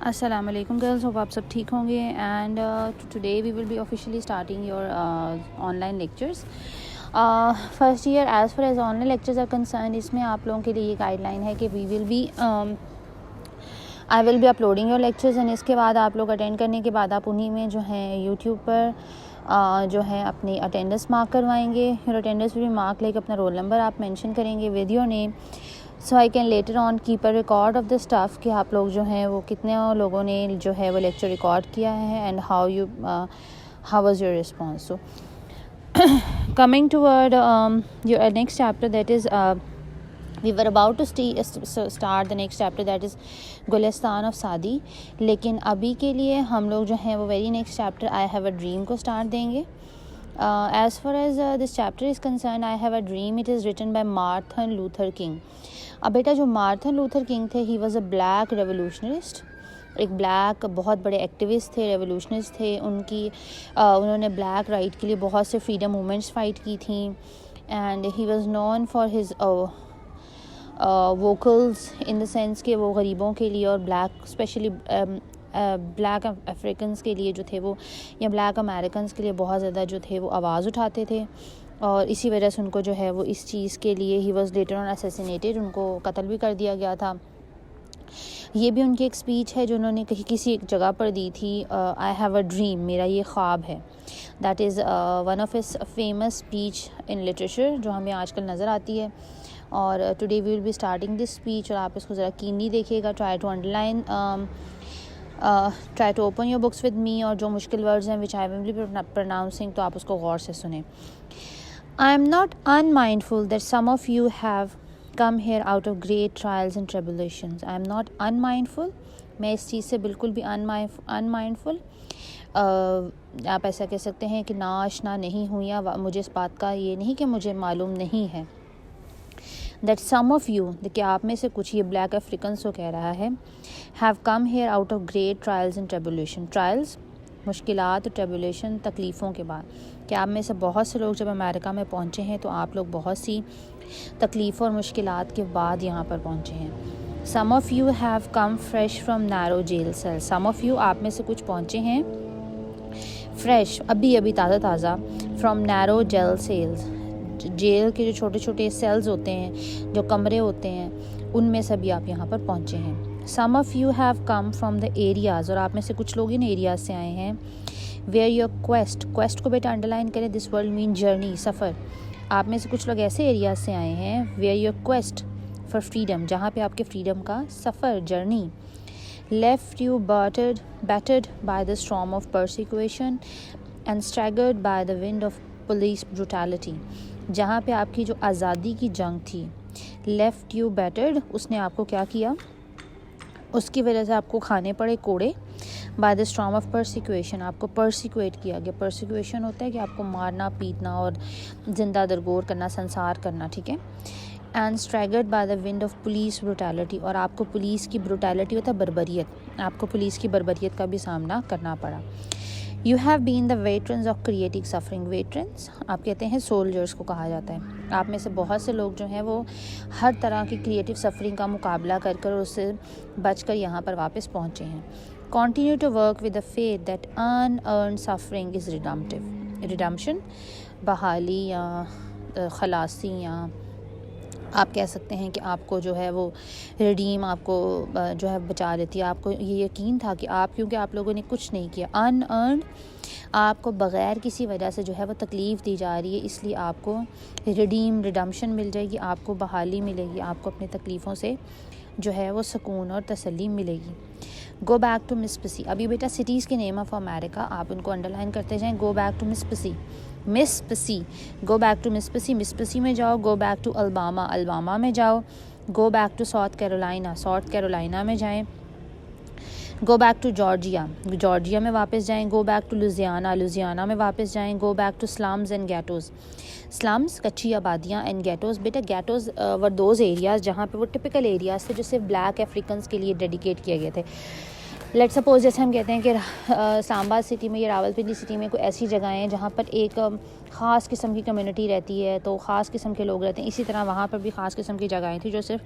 السلام علیکم girls, hope آپ سب ٹھیک ہوں گے. And today we will be officially starting your online lectures. First year as far as online lectures are concern, اس میں آپ لوگوں کے لیے یہ گائیڈ لائن ہے کہ I will be uploading your lectures. And اس کے بعد آپ لوگ اٹینڈ کرنے کے بعد آپ انہیں میں جو ہیں یوٹیوب پر جو ہے اپنی اٹینڈنس مارک کروائیں گے. Your attendance will be mark like اپنا رول نمبر آپ مینشن کریں گے with your name. So I can later on keep a record of the staff کہ آپ لوگ جو ہیں وہ کتنے لوگوں نے جو ہے وہ لیکچر ریکارڈ کیا ہے and how was your response. So coming toward your next chapter that is we were about to start the next chapter that is Gulistan of Saadi. لیکن ابھی کے لیے ہم لوگ جو ہیں وہ very next chapter I have a dream کو اسٹارٹ دیں گے. As far as this chapter is concerned, I have a dream. It is written by Martin Luther King. اب بیٹا جو مارٹن لوتھر کنگ تھے he was a black revolutionist. ایک black بہت بڑے activist تھے، ریولیوشنسٹ تھے. انہوں نے بلیک رائٹ کے لیے بہت سے فریڈم موومنٹس فائٹ کی تھیں. And he was known for his vocals in the sense کہ وہ غریبوں کے لیے اور بلیک اسپیشلی بلیک افریقنس کے لیے جو تھے وہ یا بلیک امریکنس کے لیے بہت زیادہ جو تھے وہ آواز اٹھاتے تھے. اور اسی وجہ سے ان کو جو ہے وہ اس چیز کے لیے he was later on assassinated, ان کو قتل بھی کر دیا گیا تھا. یہ بھی ان کی ایک اسپیچ ہے جو انہوں نے کسی ایک جگہ پر دی تھی. آئی ہیو اے ڈریم، میرا یہ خواب ہے. That is one of his famous speech in literature جو ہمیں آج کل نظر آتی ہے. اور today we will be starting this speech, اور آپ اس کو ذرا کینلی دیکھیے گا. Try to underline, try to open your books with me. اور جو مشکل ورڈز ہیں وچ آئی ول بی پروناؤنسنگ تو آپ اس کو غور سے سنیں. I am not unmindful that some of you have come here out of great trials and tribulations. I am not unmindful. میں اس چیز سے بالکل بھی unmindful آپ ایسا کہہ سکتے ہیں کہ ناآشنا نہیں ہوں، یا مجھے اس بات کا یہ نہیں کہ مجھے معلوم نہیں ہے. That some of you، کہ آپ میں سے کچھ، یہ بلیک افریقنس کو کہہ رہا ہے، have come here out of great trials and tribulation. Trials مشکلات، ٹریبولیشن تکلیفوں کے بعد. کہ آپ میں سے بہت سے لوگ جب امریکہ میں پہنچے ہیں تو آپ لوگ بہت سی تکلیفوں اور مشکلات کے بعد یہاں پر پہنچے ہیں. Some of you have come fresh from narrow jail cells. Some of you، آپ میں سے کچھ پہنچے ہیں فریش، ابھی تازہ from narrow jail cells. Jail کے جو چھوٹے چھوٹے سیلز ہوتے ہیں، جو کمرے ہوتے ہیں، ان میں سے بھی آپ یہاں پر پہنچے ہیں. Some of you have come from the areas، اور آپ میں سے کچھ لوگ ان ایریاز سے آئے ہیں where your quest کو بیٹا انڈر لائن کریں. this word mean journey، سفر. آپ میں سے کچھ لوگ ایسے ایریاز سے آئے ہیں where your quest for freedom، جہاں پہ آپ کے فریڈم کا سفر، journey. left you battered by the storm of persecution and staggered by the wind of police brutality. جہاں پہ آپ کی جو آزادی کی جنگ تھی، left you battered، اس نے آپ کو کیا کیا، اس کی وجہ سے آپ کو کھانے پڑے کوڑے. by the storm of persecution، آپ کو پرسیکویٹ کیا گیا. پرسیکویشن ہوتا ہے کہ آپ کو مارنا پیٹنا اور زندہ درگور کرنا، سنسار کرنا، ٹھیک ہے. and staggered by the wind of police brutality، اور آپ کو پولیس کی بروٹیلٹی ہوتا ہے بربریت، آپ کو پولیس کی بربریت کا بھی سامنا کرنا پڑا. You have been the veterans of creating suffering. Veterans آپ کہتے ہیں سولجرز کو کہا جاتا ہے. آپ میں سے بہت سے لوگ جو ہیں وہ ہر طرح کی کریٹیو سفرنگ کا مقابلہ کر کر اس سے بچ کر یہاں پر واپس پہنچے ہیں. Continue to work with the faith that unearned suffering is redemptive. Redemption بحالی یا خلاصی، یا آپ کہہ سکتے ہیں کہ آپ کو جو ہے وہ ریڈیم آپ کو جو ہے بچا لیتی ہے. آپ کو یہ یقین تھا کہ کیونکہ آپ لوگوں نے کچھ نہیں کیا، ان ارنڈ، آپ کو بغیر کسی وجہ سے جو ہے وہ تکلیف دی جا رہی ہے، اس لیے آپ کو ریڈمشن مل جائے گی، آپ کو بحالی ملے گی، آپ کو اپنی تکلیفوں سے جو ہے وہ سکون اور تسلی ملے گی. Go back to Mississippi. ابھی بیٹا سٹیز کے نیم آف امریکہ آپ ان کو انڈر لائن کرتے جائیں. Go back to Mississippi, go back to Mississippi میں جاؤ. گو بیک ٹو الباما میں جاؤ. Go back to South Carolina میں جائیں. گو بیک ٹو جارجیا میں واپس جائیں. گو بیک ٹو لوزیانا میں واپس جائیں. Go back to slums and ghettos. Slums کچی آبادیاں، اینڈ گیٹوز، بیٹا گیٹوز ور دوز ایریاز جہاں پہ وہ ٹپیکل ایریاز تھے جو صرف بلیک افریقنس کے لیے ڈیڈیکیٹ کیے گئے تھے. لیٹ سپوز جیسے ہم کہتے ہیں کہ اسلام آباد سٹی میں یا راولپنڈی سٹی میں کوئی ایسی جگہیں ہیں جہاں پر ایک خاص قسم کی کمیونٹی رہتی ہے، تو خاص قسم کے لوگ رہتے ہیں. اسی طرح وہاں پر بھی خاص قسم کی جگہیں تھیں جو صرف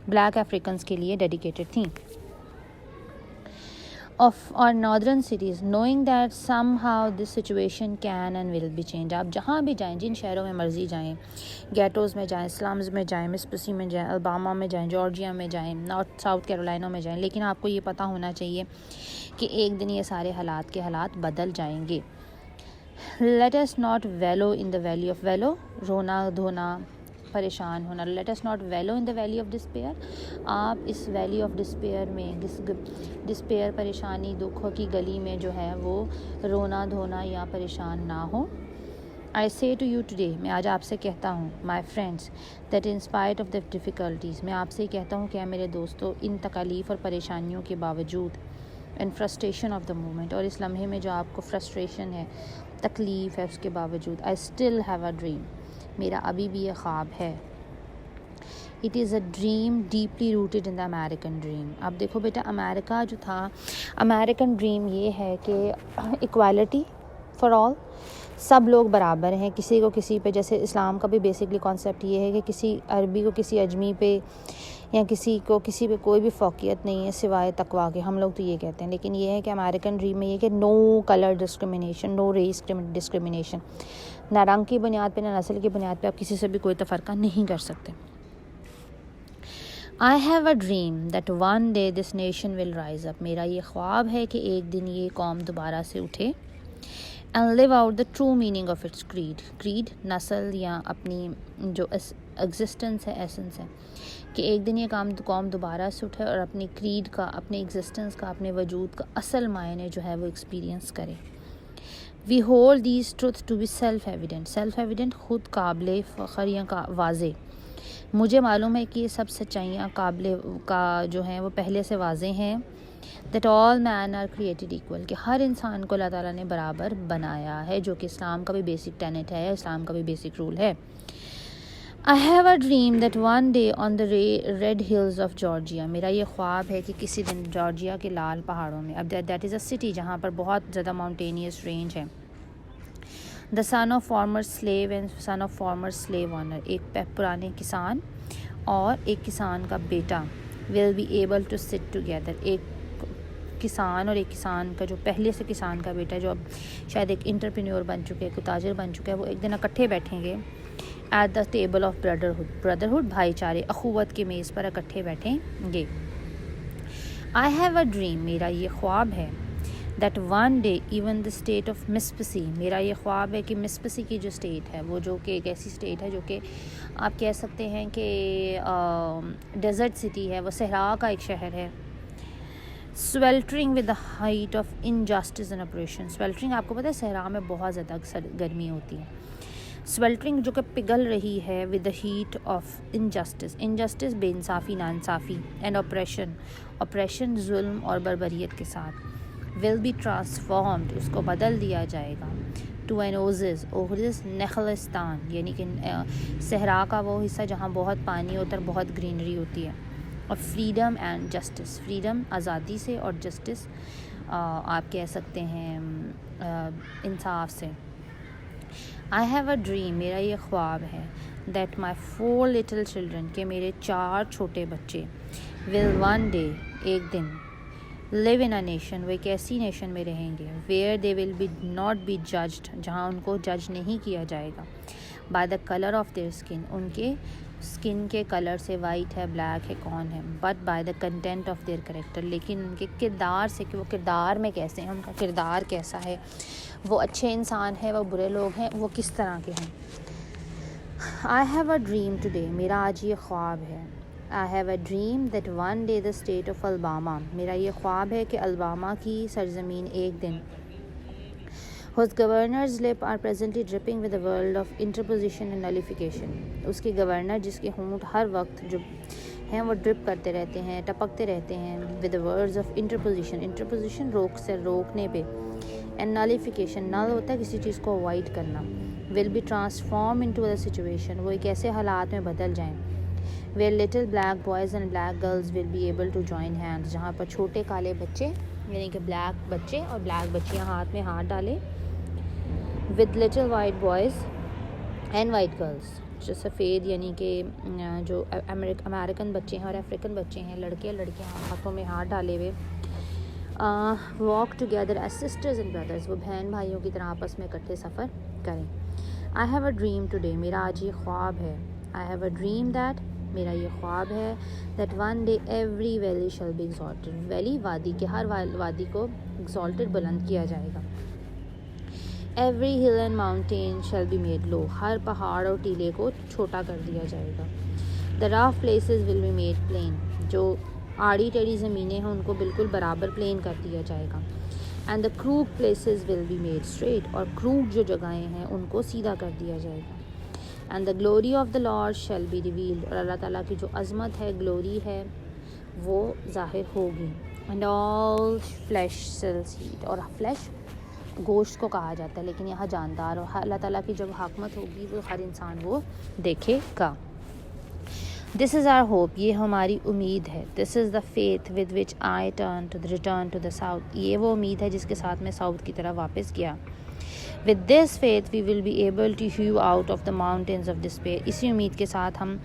بلیک افریقنس کے لیے ڈیڈیکیٹڈ تھیں. of our northern cities, knowing that somehow this situation can and will be changed. آپ جہاں بھی جائیں، جن شہروں میں مرضی جائیں، گیٹوز میں جائیں، سلمز میں جائیں، مسپسی میں جائیں، الباما میں جائیں، جارجیا میں جائیں، نارتھ ساؤتھ کیرولائنا میں جائیں، لیکن آپ کو یہ پتہ ہونا چاہیے کہ ایک دن یہ سارے حالات بدل جائیں گے. Let us not wallow in the valley of wallow, رونا دھونا پریشان ہونا. Let us not wallow in the valley of despair. آپ اس ویلی آف ڈسپیئر میں ڈسپیئر پریشانی دکھوں کی گلی میں جو ہے وہ رونا دھونا یا پریشان نہ ہو. I say to you today, میں آج آپ سے کہتا ہوں my friends, that in spite of the difficulties, میں آپ سے کہتا ہوں کہ اے میرے دوستو، ان تکالیف اور پریشانیوں کے باوجود and frustration of the moment، اور اس لمحے میں جو آپ کو فرسٹریشن ہے، تکلیف ہے، اس کے باوجود I still have a dream، میرا ابھی بھی یہ خواب ہے. It is a dream deeply rooted in the American dream. اب دیکھو بیٹا، امریکہ جو تھا، American dream یہ ہے کہ equality for all، سب لوگ برابر ہیں، کسی کو کسی پہ، جیسے اسلام کا بھی بیسکلی کانسیپٹ یہ ہے کہ کسی عربی کو کسی اجمی پہ یا کسی کو کسی پہ کوئی بھی فوقیت نہیں ہے سوائے تقویٰ کے. ہم لوگ تو یہ کہتے ہیں، لیکن یہ ہے کہ امریکن ڈریم میں یہ کہ نو کلر ڈسکرمنیشن، نو ریس ڈسکرمنیشن، نہ رنگ کی بنیاد پہ نہ نسل کی بنیاد پہ آپ کسی سے بھی کوئی تفرقہ نہیں کر سکتے. I have a dream that one day this nation will rise up. میرا یہ خواب ہے کہ ایک دن یہ قوم دوبارہ سے اٹھے. And live out the true meaning of its creed. Creed نسل یا اپنی جو ایگزسٹنس ہے، ایسنس ہے، کہ ایک دن یہ قوم دوبارہ سے اٹھے اور اپنی کریڈ کا، اپنے ایگزسٹنس کا، اپنے وجود کا اصل معنی جو ہے وہ ایکسپیرینس کرے. We hold these truths to be self-evident. Self-evident خود قابل فخر یا واضح. مجھے معلوم ہے کہ یہ سب سچائیاں قابل کا جو ہیں وہ پہلے سے واضح ہیں. That all men are created equal، کہ ہر انسان کو اللہ تعالیٰ نے برابر بنایا ہے، جو کہ اسلام کا بھی بیسک ٹینٹ ہے، اسلام کا بھی بیسک رول ہے. I have a dream that one day on the red hills of Georgia، میرا یہ خواب ہے کہ کسی دن جارجیا کے لال پہاڑوں میں، اب that is a city جہاں پر بہت زیادہ ماؤنٹینیس رینج ہے. The son of former slave and son of former slave owner، ایک پرانے کسان اور ایک کسان کا بیٹا will be able to sit together، ایک کسان اور ایک کسان کا جو پہلے سے کسان کا بیٹا جو اب شاید ایک انٹرپرینیور بن چکے، کوئی تاجر بن چکا ہے، وہ ایک دن اکٹھے بیٹھیں گے at the table of brotherhood, بھائی چارے، اخوت کی میز پر اکٹھے بیٹھیں گے. آئی ہیو اے ڈریم، میرا یہ خواب ہے that one day even the state of Mississippi, میرا یہ خواب ہے کہ مسپسی کی جو اسٹیٹ ہے، وہ جو کہ ایک ایسی اسٹیٹ ہے جو کہ آپ کہہ سکتے ہیں کہ ڈیزرٹ سٹی ہے، وہ صحرا کا ایک شہر ہے. sweltering with the height of injustice and oppression. sweltering آپ کو پتہ ہے صحرا میں بہت زیادہ گرمی ہوتی ہے. sweltering جو کہ پگھل رہی ہے with the heat of injustice. injustice بے انصافی، ناانصافی، and oppression ظلم اور بربریت کے ساتھ. will be transformed، اس کو بدل دیا جائے گا. to an oasis نخلستان، یعنی کہ صحرا کا وہ حصہ جہاں بہت پانی ہوتا ہے، بہت گرینری ہوتی ہے. اور فریڈم اینڈ جسٹس، فریڈم آزادی سے، اور جسٹس آپ کہہ سکتے ہیں انصاف سے. آئی ہیو اے ڈریم، میرا یہ خواب ہے دیٹ مائی 4 little children، کہ میرے 4 چھوٹے بچے will one day، ایک دن live in a nation، وہ ایک ایسی نیشن میں رہیں گے where they will be not be judged، جہاں ان کو جج نہیں کیا جائے گا by the color of their skin، ان کے اسکن کے کلر سے، وائٹ ہے، بلیک ہے، کون ہے، but by the content of their character, لیکن ان کے کردار سے، کہ وہ کردار میں کیسے ہیں، ان کا کردار کیسا ہے، وہ اچھے انسان ہیں، وہ برے لوگ ہیں، وہ کس طرح کے ہیں. I have a dream today, میرا آج یہ خواب ہے. I have a dream that one day the state of Alabama, میرا یہ خواب ہے کہ الباما کی سرزمین ایک دن whose governor's lips are presently dripping with the world of interposition and nullification، اس کے گورنر جس کے ہونٹ ہر وقت جو ہیں وہ ڈرپ کرتے رہتے ہیں، ٹپکتے رہتے ہیں with the words of interposition روک سے، روکنے پہ، and nullification، نل ہوتا ہے کسی چیز کو اوائڈ کرنا، will be transformed into a situation، وہ ایک ایسے حالات میں بدل جائیں where little black boys and black girls will be able to join hands، جہاں پر چھوٹے کالے بچے یعنی کہ بلیک بچے اور بلیک بچیاں ہاتھ میں ہاتھ ڈالے with little white boys and white girls، جو سفید یعنی کہ جو امریکن بچے ہیں اور افریقن بچے ہیں، لڑکے لڑکیاں ہاتھوں میں ہاتھ ڈالے ہوئے walk together as sisters and brothers, وہ بہن بھائیوں کی طرح آپس میں اکٹھے سفر کریں. I have a dream today, میرا آج یہ خواب ہے. I have a dream that, میرا یہ خواب ہے, that one day every valley shall be exalted. Valley وادی کے ہر وادی کو exalted بلند کیا جائے گا. Every hill and mountain shall be made low. ہر پہاڑ اور ٹیلے کو چھوٹا کر دیا جائے گا. The rough places will be made plain. جو آڑی ٹیڑھی زمینیں ہیں ان کو بالکل برابر پلین کر دیا جائے گا. And the crooked places will be made straight. اور crooked جو جگہیں ہیں ان کو سیدھا کر دیا جائے گا. And the glory of the Lord shall be revealed. اور اللہ تعالیٰ کی جو عظمت ہے, گلوری ہے, وہ ظاہر ہوگی. And all flesh shall see it. اور flesh گوشت کو کہا جاتا ہے, لیکن یہاں جاندار, اور اللہ تعالیٰ کی جب حکمت ہوگی وہ ہر انسان وہ دیکھے گا. This is our hope. یہ ہماری امید ہے. This is the faith with which I return to the south. یہ وہ امید ہے جس کے ساتھ میں ساؤتھ کی طرف واپس گیا. With this faith we will be able to hew out of the mountains of despair. اسی امید کے ساتھ ہم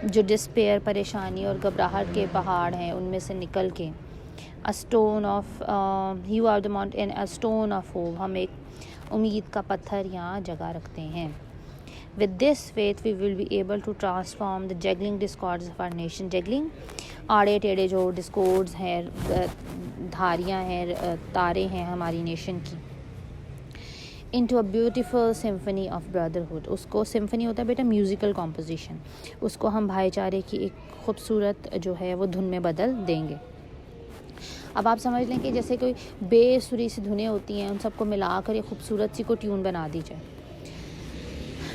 جو ڈسپیئر, پریشانی اور گھبراہٹ کے پہاڑ ہیں ان میں سے نکل کے a stone of hew out the mountain, a stone of hope, ہم ایک امید کا پتھر یہاں جگہ رکھتے ہیں. With this faith we will be able to transform the juggling discords of our nation. Juggling آڑے ٹیڑے جو ڈسکورڈز ہیں, دھاریاں ہیں, تارے ہیں ہماری نیشن کی, into a beautiful symphony of brotherhood. اس کو سمفنی ہوتا ہے بیٹا میوزیکل کمپوزیشن, اس کو ہم بھائی چارے کی ایک خوبصورت جو ہے وہ دھن میں بدل دیں گے. اب آپ سمجھ لیں کہ جیسے کوئی بے سری سی دھنیں ہوتی ہیں, ان سب کو ملا کر ایک خوبصورت سی کو ٹیون بنا دی جائے.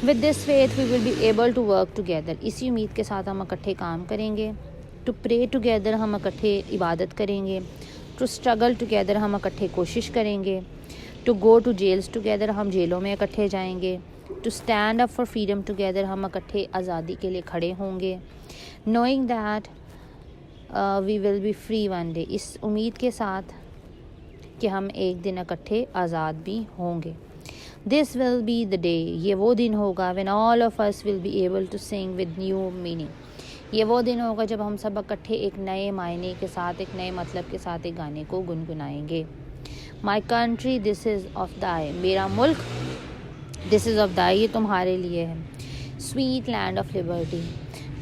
With this faith we will be able to work together. اسی امید کے ساتھ ہم اکٹھے کام کریں گے. To pray together, ہم اکٹھے عبادت کریں گے. To struggle together, ہم اکٹھے کوشش کریں گے. To go to jails together, ہم جیلوں میں اکٹھے جائیں گے. To stand up for freedom together, ہم اکٹھے آزادی کے لیے کھڑے ہوں گے. Knowing that we will be free one day. اس امید کے ساتھ کہ ہم ایک دن اکٹھے آزاد بھی ہوں گے. This will be the day. یہ وہ دن ہوگا when all of us will be able to sing with new meaning. یہ وہ دن ہوگا جب ہم سب اکٹھے ایک نئے معنی کے ساتھ, ایک نئے مطلب کے ساتھ ایک گانے کو گنگنائیں گے. My country, this is of thy. میرا ملک, this is of thy, یہ تمہارے لیے ہے. Sweet land of liberty.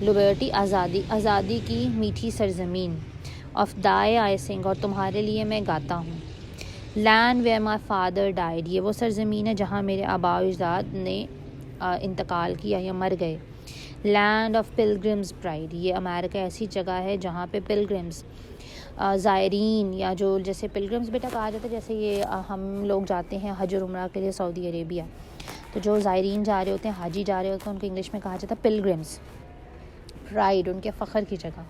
Liberty آزادی, آزادی کی میٹھی سرزمین. Of thy I sing, اور تمہارے لیے میں گاتا ہوں. Land where my father died. یہ وہ سرزمین ہے جہاں میرے آباء و اجداد نے انتقال کیا یا مر گئے. Land of pilgrims pride. یہ امریکہ ایسی جگہ ہے جہاں پہ پلگرمز, زائرین, یا جو جیسے پلگرمز بیٹا کہا جاتا ہے, جیسے یہ ہم لوگ جاتے ہیں حج اور عمرہ کے لیے سعودی عربیہ, تو جو زائرین جا رہے ہوتے ہیں, حاجی جا رہے ہوتے ہیں, ان کو انگلش میں کہا جاتا ہے پلگرمز. پرائڈ, ان کے فخر کی جگہ.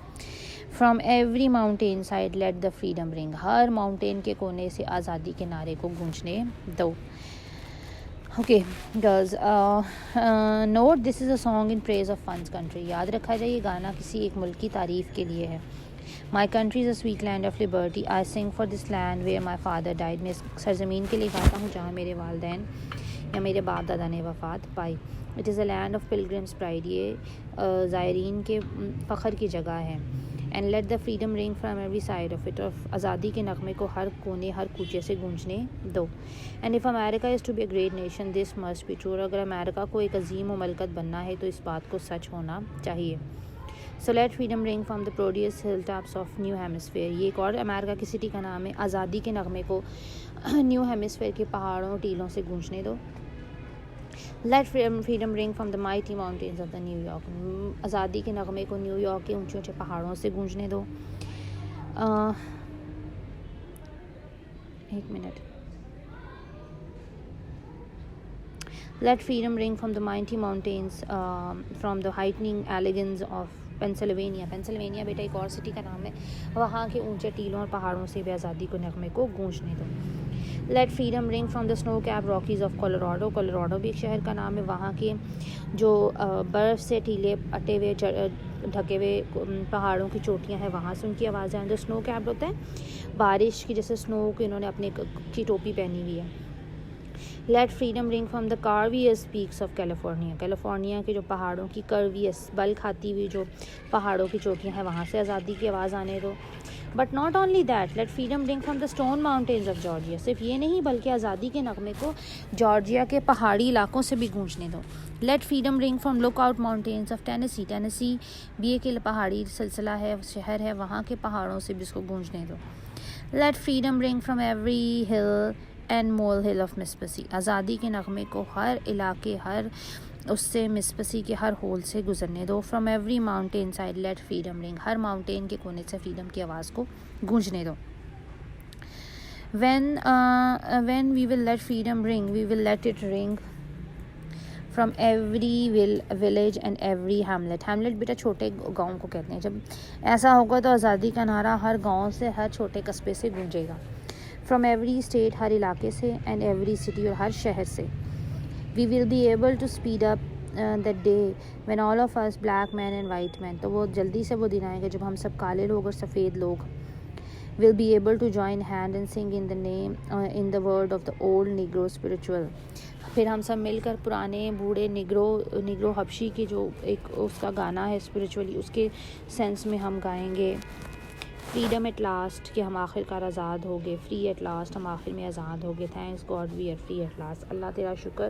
From every mountain side let the freedom ring. Hare mountain کے کونے سے آزادی کے نعرے کو گونجنے دو. Okay girls, note this is a song in praise of one's country. یاد رکھا جائے یہ گانا کسی ایک ملک کی تعریف کے لیے ہے. My country is a sweet land of liberty. I sing for this land where my father died. میں اس سرزمین کے لیے گاتا ہوں جہاں میرے والدین یا میرے باپ دادا نے وفات پائی. It is a land of pilgrims pride. یہ زائرین کے فخر کی جگہ ہے. And let the freedom ring from every side of it. اور آزادی کے نغمے کو ہر کونے, ہر کوچے سے گونجنے دو. And if America is to be a great nation, this must be true. اور اگر امریکہ کو ایک عظیم مملکت بننا ہے تو اس بات کو سچ ہونا چاہیے. So let freedom ring from the prodigious hilltops of New Hemisphere. یہ ایک اور امریکہ کی سٹی کا نام ہے. آزادی کے نغمے کو نیو ہیمسفیئر کے پہاڑوں اور ٹیلوں سے گونجنے دو. Let freedom ring from the mighty mountains of the New York. آزادی کے نغمے کو نیو یارک کے اونچے اونچے پہاڑوں سے گونجنے دو. ایک minute. Let freedom ring from the mighty mountains, from the heightening elegance of Pennsylvania. Pennsylvania بیٹا ایک اور سٹی کا نام ہے. وہاں کے اونچے ٹیلوں اور پہاڑوں سے بھی آزادی کے نغمے کو گونجنے دو. Let freedom ring from the snow-capped Rockies of Colorado. Colorado بھی ایک شہر کا نام ہے. وہاں کے جو برف سے ٹیلے اٹے ہوئے ڈھکے ہوئے پہاڑوں کی چوٹیاں ہیں وہاں سے ان کی آوازیں آئیں. جو snow-capped ہوتا ہے بارش کی, جیسے سنو کی انہوں نے اپنے کی ٹوپی پہنی ہوئی ہے. Let freedom ring from the curviest peaks of California. California کے جو پہاڑوں کی curviest بل کھاتی ہوئی جو پہاڑوں کی چوٹیاں ہیں وہاں سے آزادی کی آواز آنے دو. But not only that let freedom ring from the stone mountains of Georgia. صرف یہ نہیں بلکہ آزادی کے نغمے کو جارجیا کے پہاڑی علاقوں سے بھی گونجنے دو. Let freedom ring from Lookout Mountains of Tennessee. Tennessee بھی ایک پہاڑی سلسلہ ہے, شہر ہے, وہاں کے پہاڑوں سے بھی اس کو گونجنے دو. Let freedom ring from every ہل اینڈ مول ہل آف مسپسی. آزادی کے نغمے کو ہر علاقے, ہر اس سے مسپسی کے ہر ہول سے گزرنے دو. From every mountain side let freedom ring. ہر ماؤنٹین کے کونے سے فریڈم کی آواز کو گونجنے دو. when we will let freedom ring, we will let it ring from every village and every hamlet. hamlet بیٹا چھوٹے گاؤں کو کہتے ہیں. جب ایسا ہوگا تو آزادی کا نعرہ ہر گاؤں سے, ہر چھوٹے قصبے سے گونجے گا. from every state, ہر علاقے سے, and every city, اور ہر شہر سے. we will be able to speed up that day when all of us, black men and white men, تو وہ جلدی سے وہ دن آئے گا جب ہم سب کالے لوگ اور سفید لوگ will be able to join hand and sing in the name in the word of the old Negro spiritual. پھر ہم سب مل کر پرانے بوڑھے نگرو حبشی کی جو ایک اس کا گانا ہے اسپریچولی, اس کے سینس میں ہم گائیں گے. فریڈم ایٹ لاسٹ, کہ ہم آخر کار آزاد ہو گئے. فری ایٹ لاسٹ, ہم آخر میں آزاد ہو گئے. Thanks God we are free at last. اللہ تیرا شکر,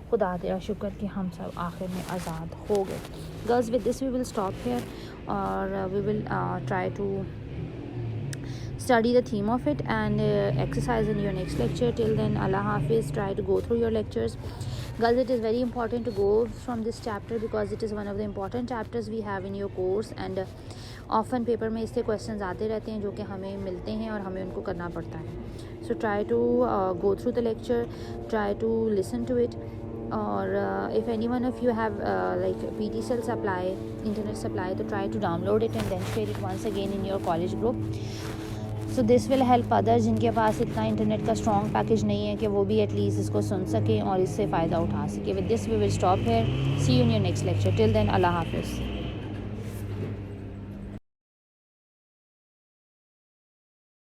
خدا تیرا شکر کہ ہم سب آخر میں آزاد ہو گئے. Girls with this we will stop here, اور we will try to study the theme of it and exercise in your next lecture. Till then, Allah Hafiz. Try to go through your lectures. Guys, it is very important to go from this chapter because it is one of the important chapters we have in your course, and often paper میں اس سے questions آتے رہتے ہیں جو کہ ہمیں ملتے ہیں اور ہمیں ان کو کرنا پڑتا ہے. So try to go through the lecture, try to listen to it. اور if any one of you have like PT cell supply, internet supply, تو try to download it and then share it once again in your college group. So this will help others جن کے پاس اتنا internet کا strong package نہیں ہے کہ وہ بھی ایٹ لیسٹ اس کو سن سکیں اور اس سے فائدہ اٹھا سکیں. With this we will stop here. See you in your next lecture. Till then, Allah Hafiz.